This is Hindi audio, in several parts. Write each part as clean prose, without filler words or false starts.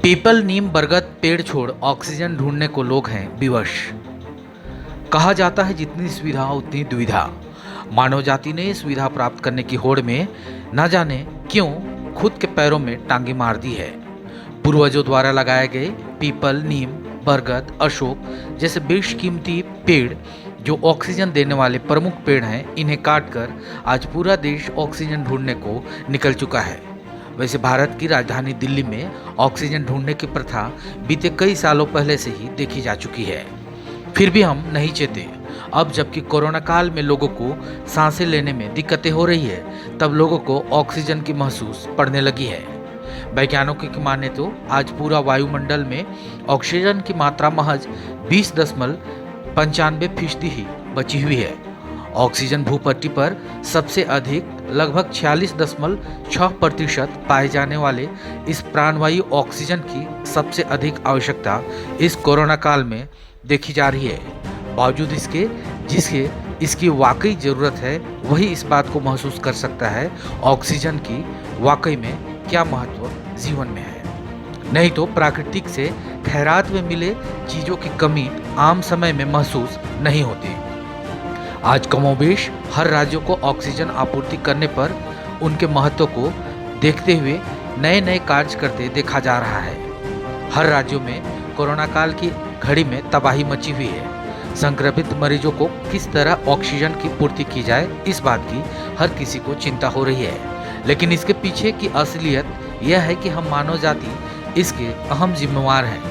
पीपल, नीम, बरगद पेड़ छोड़ ऑक्सीजन ढूंढने को लोग हैं विवश। कहा जाता है जितनी सुविधा उतनी दुविधा। मानव जाति ने सुविधा प्राप्त करने की होड़ में न जाने क्यों खुद के पैरों में टांगे मार दी है। पूर्वजों द्वारा लगाए गए पीपल, नीम, बरगद, अशोक जैसे बेशकीमती पेड़ जो ऑक्सीजन देने वाले प्रमुख पेड़ हैं, इन्हें काटकर आज पूरा देश ऑक्सीजन ढूंढने को निकल चुका है। वैसे भारत की राजधानी दिल्ली में ऑक्सीजन ढूंढने की प्रथा बीते कई सालों पहले से ही देखी जा चुकी है। फिर भी हम नहीं चेते। अब जबकि कोरोना काल में लोगों को सांसें लेने में दिक्कतें हो रही है, तब लोगों को ऑक्सीजन की महसूस पड़ने लगी है। वैज्ञानिकों की माने तो आज पूरा वायुमंडल में ऑक्सीजन की मात्रा महज 20.95% ही बची हुई है। ऑक्सीजन भूपट्टी पर सबसे अधिक लगभग 46.6% पाए जाने वाले इस प्राणवायु ऑक्सीजन की सबसे अधिक आवश्यकता इस कोरोना काल में देखी जा रही है। बावजूद इसके जिसके इसकी वाकई ज़रूरत है, वही इस बात को महसूस कर सकता है ऑक्सीजन की वाकई में क्या महत्व जीवन में है। नहीं तो प्राकृतिक से खैरात में मिले चीज़ों की कमी आम समय में महसूस नहीं होती। आज कमोबेश हर राज्यों को ऑक्सीजन आपूर्ति करने पर उनके महत्व को देखते हुए नए नए कार्य करते देखा जा रहा है। हर राज्यों में कोरोना काल की घड़ी में तबाही मची हुई है। संक्रमित मरीजों को किस तरह ऑक्सीजन की पूर्ति की जाए, इस बात की हर किसी को चिंता हो रही है। लेकिन इसके पीछे की असलियत यह है कि हम मानव जाति इसके अहम जिम्मेवार हैं।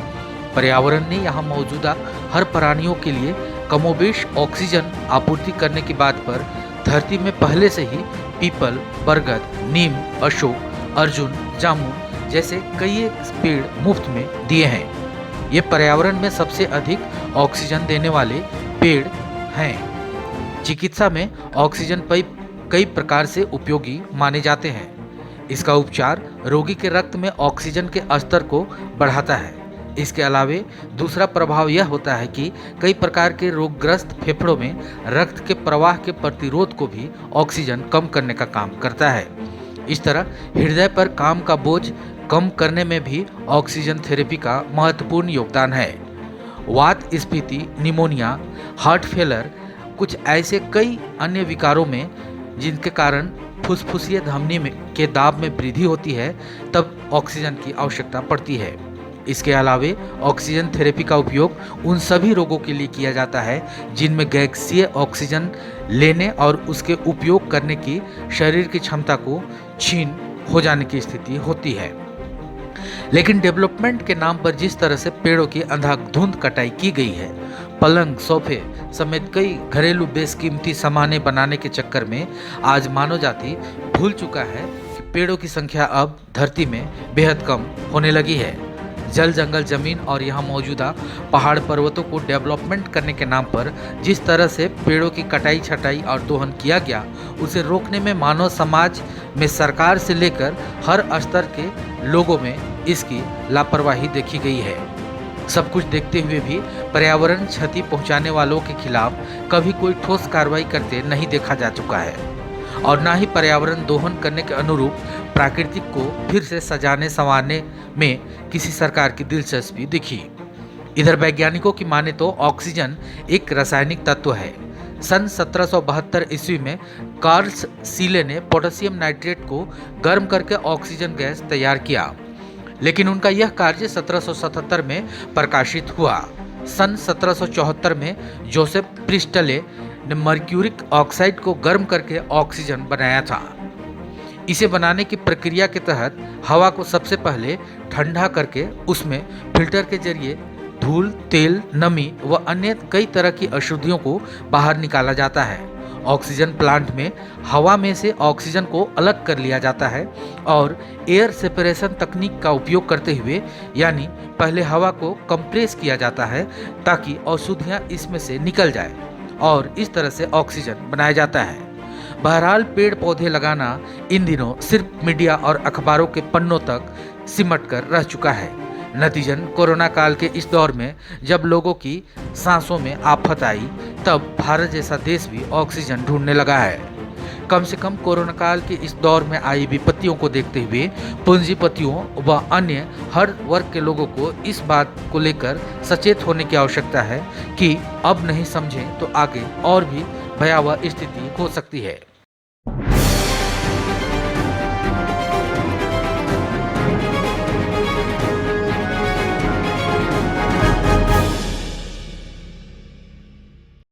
पर्यावरण ने यहाँ मौजूदा हर प्राणियों के लिए कमोबेश ऑक्सीजन आपूर्ति करने की बात पर धरती में पहले से ही पीपल, बरगद, नीम, अशोक, अर्जुन, जामुन जैसे कई पेड़ मुफ्त में दिए हैं। ये पर्यावरण में सबसे अधिक ऑक्सीजन देने वाले पेड़ हैं। चिकित्सा में ऑक्सीजन पाइप कई प्रकार से उपयोगी माने जाते हैं। इसका उपचार रोगी के रक्त में ऑक्सीजन के स्तर को बढ़ाता है। इसके अलावे दूसरा प्रभाव यह होता है कि कई प्रकार के रोगग्रस्त फेफड़ों में रक्त के प्रवाह के प्रतिरोध को भी ऑक्सीजन कम करने का काम करता है। इस तरह हृदय पर काम का बोझ कम करने में भी ऑक्सीजन थेरेपी का महत्वपूर्ण योगदान है। वात स्फीति, निमोनिया, हार्ट फेलर, कुछ ऐसे कई अन्य विकारों में जिनके कारण फुसफुसीय धमनी के दाब में वृद्धि होती है, तब ऑक्सीजन की आवश्यकता पड़ती है। इसके अलावे ऑक्सीजन थेरेपी का उपयोग उन सभी रोगों के लिए किया जाता है जिनमें गैसीय ऑक्सीजन लेने और उसके उपयोग करने की शरीर की क्षमता को छीन हो जाने की स्थिति होती है। लेकिन डेवलपमेंट के नाम पर जिस तरह से पेड़ों की अंधाधुंध कटाई की गई है, पलंग, सोफे समेत कई घरेलू बेशकीमती सामानें बनाने के चक्कर में आज मानव जाति भूल चुका है कि पेड़ों की संख्या अब धरती में बेहद कम होने लगी है। जल, जंगल, जमीन और यहाँ मौजूदा पहाड़ पर्वतों को डेवलपमेंट करने के नाम पर जिस तरह से पेड़ों की कटाई, छटाई और दोहन किया गया, उसे रोकने में मानव समाज में सरकार से लेकर हर स्तर के लोगों में इसकी लापरवाही देखी गई है। सब कुछ देखते हुए भी पर्यावरण क्षति पहुंचाने वालों के खिलाफ कभी कोई ठोस कार्रवाई करते नहीं देखा जा चुका है और ना ही पर्यावरण दोहन करने के अनुरूप प्राकृतिक को फिर से सजाने संवारने में किसी सरकार की दिलचस्पी दिखी। इधर वैज्ञानिकों की माने तो ऑक्सीजन एक रासायनिक तत्व है। सन 1772 ईस्वी में कार्ल सीले ने पोटेशियम नाइट्रेट को गर्म करके ऑक्सीजन गैस तैयार किया, लेकिन उनका यह कार्य 1777 में प्रकाशित हुआ। सन 1774 में जोसेफ प्रिस्टले ने मर्क्यूरिक ऑक्साइड को गर्म करके ऑक्सीजन बनाया था। इसे बनाने की प्रक्रिया के तहत हवा को सबसे पहले ठंडा करके उसमें फिल्टर के जरिए धूल, तेल, नमी व अन्य कई तरह की अशुद्धियों को बाहर निकाला जाता है। ऑक्सीजन प्लांट में हवा में से ऑक्सीजन को अलग कर लिया जाता है और एयर सेपरेशन तकनीक का उपयोग करते हुए, यानी पहले हवा को कंप्रेस किया जाता है ताकि अशुद्धियाँ इसमें से निकल जाए और इस तरह से ऑक्सीजन बनाया जाता है। बहरहाल पेड़ पौधे लगाना इन दिनों सिर्फ मीडिया और अखबारों के पन्नों तक सिमट कर रह चुका है। नतीजन कोरोना काल के इस दौर में जब लोगों की सांसों में आफत आई, तब भारत जैसा देश भी ऑक्सीजन ढूंढने लगा है। कम से कम कोरोना काल के इस दौर में आई विपत्तियों को देखते हुए पूंजीपतियों व अन्य हर वर्ग के लोगों को इस बात को लेकर सचेत होने की आवश्यकता है कि अब नहीं समझें तो आगे और भी भयावह स्थिति हो सकती है।